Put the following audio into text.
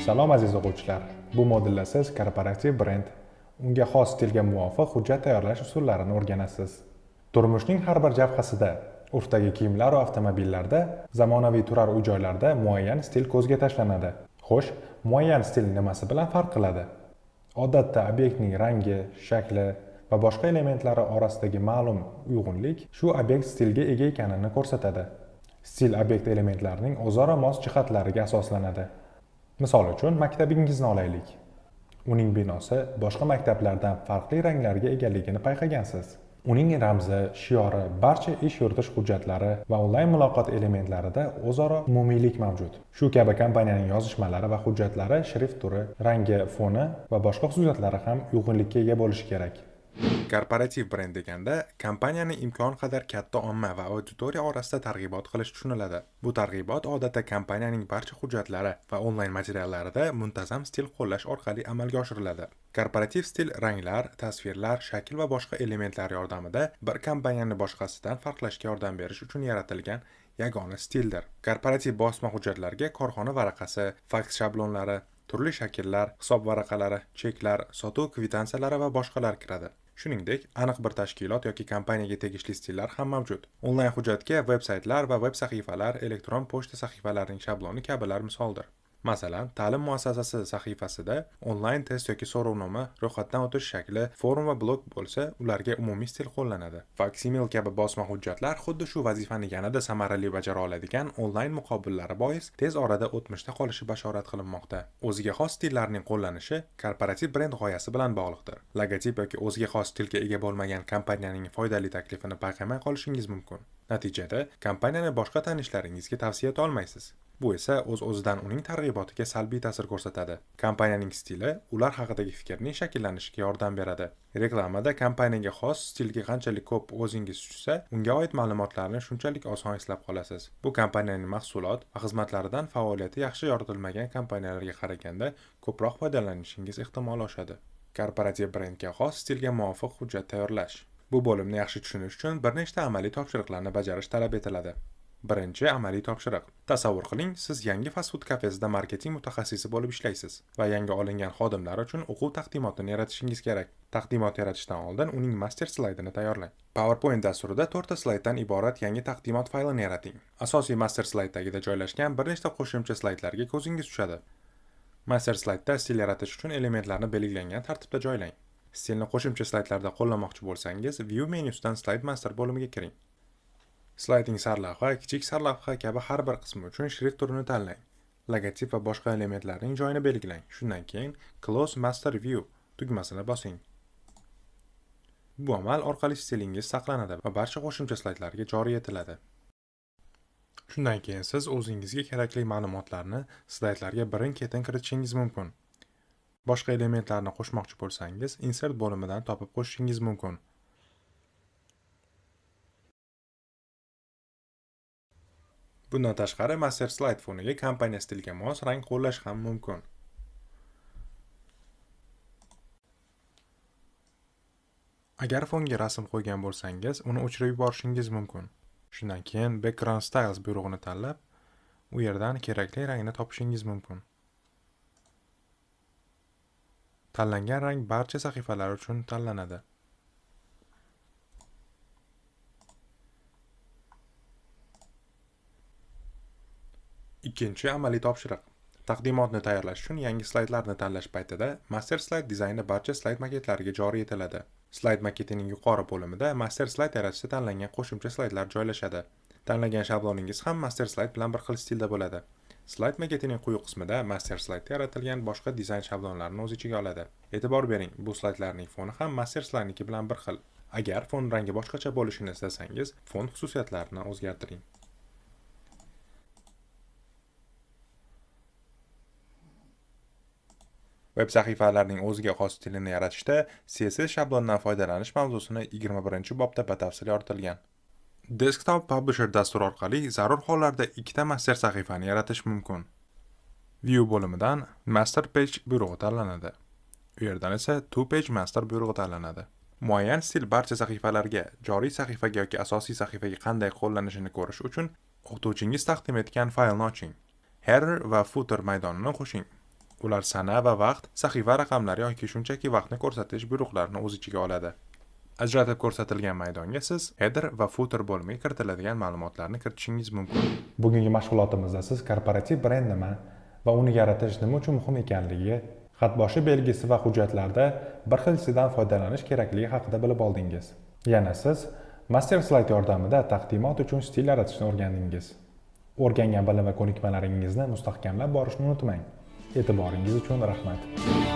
Salom aziz o'quvchilar. Bu modulda siz korporativ brend, unga xos stilga muvofiq hujjat tayyorlash usullarini o'rganasiz. Turmushning har bir jabhasida, urfdagi kiyimlar va avtomobillarda, zamonaviy turar uy-joylarda muayyan stil ko'zga tashlanadi. Xo'sh, muayyan stil nimasi bilan farq qiladi? Odatda obyektning rangi, shakli va boshqa elementlari orasidagi ma'lum uyg'unlik shu obyekt stilga ega ekanini ko'rsatadi. Stil obyekt elementlarining o'zaro mos jihatlariga asoslanadi. Misol uchun, maktabingizni olaylik. Uning binosi boshqa maktablardan farqli ranglarga egaligini payqagansiz. Uning ramzi, shiori, barcha ish yuritish hujjatlari va onlayn muloqot elementlarida o'zaro umumiylik mavjud. Shu kabi kompaniyaning yozishmalari va hujjatlari, shrift turi, rangi, foni va boshqa xususiyatlari ham uyg'unlikka ega bo'lishi kerak. Korporativ brend deganda kompaniyani imkon qadar katta omma va auditoriya orasida targ'ibot qilish tushuniladi. Bu targ'ibot odatda kompaniyaning barcha hujjatlari va onlayn materiallarida muntazam stil qo'llash orqali amalga oshiriladi. Korporativ stil ranglar, tasvirlar, shakl va boshqa elementlar yordamida bir kompaniyani boshqasidan farqlashga yordam berish uchun yaratilgan yagona stildir. Korporativ bosma hujjatlarga korxona varaqasi, faks shablonlari, turli shakllar, hisob varaqalari, cheklar, sotuv kvitantsiyalari va boshqalar kiradi. Shuningdek, aniq bir tashkilot yoki kompaniyaga tegishli stillar ham mavjud. Onlayn hujjatga veb-saytlar va veb sahifalar, elektron pochta sahifalarining shabloni kabilar misoldir. Masalan, ta'lim muassasasi sahifasida onlayn test yoki so'rovnoma, ro'yxatdan o'tish shakli, forum va blog bo'lsa, ularga umumiy stil qo'llanadi. Faksimil kabi bosma hujjatlar xuddi shu vazifani yanada samarali bajara oladigan onlayn muqobillari bois tez orada o'tmishda qolishi bashorat qilinmoqda. O'ziga xos stillarning qo'llanishi korporativ brend g'oyasi bilan bog'liqdir. Logotip yoki o'ziga xos stilga ega bo'lmagan kompaniyaning foydali taklifini payqamay qolishingiz mumkin. Natijada kompaniyani boshqa tanishlaringizga tavsiya eta olmaysiz. Bu esa o'z-o'zidan uning targ'ibotiga salbiy ta'sir ko'rsatadi. Kompaniyaning stili ular haqidagi fikrning shakllanishiga yordam beradi. Reklamada kompaniyaga xos stilga qanchalik ko'p o'zingiz tushsa, unga oid ma'lumotlarni shunchalik oson eslab qolasiz. Bu kompaniyaning mahsulot va xizmatlaridan faoliyati yaxshi yoritilmagan kompaniyalarga qaraganda ko'proq foydalanishingiz ehtimoli oshadi. Korporativ brendga xos stilga muvofiq hujjat tayyorlash. Bu bo'limni yaxshi tushunish uchun bir nechta amaliy topshiriqlarni bajarish talab etiladi. Birinchi amaliy topshiriq. Tasavvur qiling, siz yangi fast-food kafesida marketing mutaxassisi bo'lib ishlaysiz va yangi olingan xodimlar uchun o'quv taqdimotini yaratishingiz kerak. Taqdimot yaratishdan oldin uning master slaydini tayyorlang. PowerPoint dasturida 4 ta slayddan iborat yangi taqdimot faylini yarating. Asosiy master slayd tagida joylashgan bir nechta qo'shimcha slaydlarga ko'zingiz tushadi. Master slaydda stil yaratish uchun elementlarni belgilangan tartibda joylang. Stilni qo'shimcha slaydlarda qo'llamoqchi bo'lsangiz, View menyusidan Slide Master bo'limiga kiring. Slayding sarlavha, kichik sarlavha kabi har bir qismi uchun shrift turini tanlang. Logotip va boshqa elementlarning joyini belgilang. Shundan keyin Close Master View tugmasini bosing. Bu amal orqali stilingiz saqlanadi va barcha qo'shimcha slaydlarga joriy etiladi. Shundan keyin siz o'zingizga kerakli ma'lumotlarni slaydlarga birin-ketin kiritishingiz mumkin. Boshqa elementlarni qo'shmoqchi bo'lsangiz, Insert bo'limidan topib qo'shishingiz mumkin. Bundan tashqari, master slayd foniga kompaniya stiliga mos rang qo'llash ham mumkin. Agar fonga rasm qo'ygan bo'lsangiz, uni o'chirib yuborishingiz mumkin. Shundan keyin Background Styles buyrug'ini tanlab, u yerdan kerakli rangni topishingiz mumkin. Tanlangan rang barcha sahifalar uchun tanlanadi. Ikkinchi amaliy topshiriq. Taqdimotni tayyorlash uchun yangi slaydlarni tanlash paytida master slayd dizayni barcha slayd maketlariga joriy etiladi. Slayd maketining yuqori bo'limida master slayd yaratishda tanlangan qo'shimcha slaydlar joylashadi. Tanlagan shabloningiz ham master slayd bilan bir xil stilda bo'ladi. Slayd maketining quyi qismida master slaydda yaratilgan boshqa dizayn shablonlarini o'z ichiga oladi. E'tibor bering, bu slaydlarning foni ham master slaydniki bilan bir xil. Agar fon rangi boshqacha bo'lishini istasangiz, fon xususiyatlarini o'zgartiring. Web sahifalarning o'ziga xos stilini yaratishda CSS shablondan foydalanish mavzusini 21-bobda batafsil yoritilgan. Desktop Publisher dasturi orqali zarur hollarda ikkita master sahifani yaratish mumkin. View bo'limidan Master Page buyrug'i tanlanadi. U yerdan esa To Page Master buyrug'i tanlanadi. Muayyan stil barcha sahifalarga, joriy sahifaga yoki asosiy sahifaga qanday qo'llanishini ko'rish uchun o'qituvchingiz taqdim etgan faylni oching. Header va footer maydonini qo'shing. Ular sana va vaqt, sahifa raqamlari yoki shunchaki vaqtni ko'rsatish buyruqlarini o'z ichiga oladi. Ajratib ko'rsatilgan maydonga siz header va footer bo'limiga kiritiladigan ma'lumotlarni kiritishingiz mumkin. Bugungi mashg'ulotimizda siz korporativ brend nima va uni yaratish nima uchun muhim ekanligi, xatboshi belgisi va hujjatlarda bir xilsidan foydalanish kerakligi haqida bilib oldingiz. Yana siz master slayd yordamida taqdimot uchun stil yaratishni o'rgandingiz. O'rgangan bilim va ko'nikmalaringizni mustahkamlab borishni unutmang. E'tiboringiz uchun rahmat.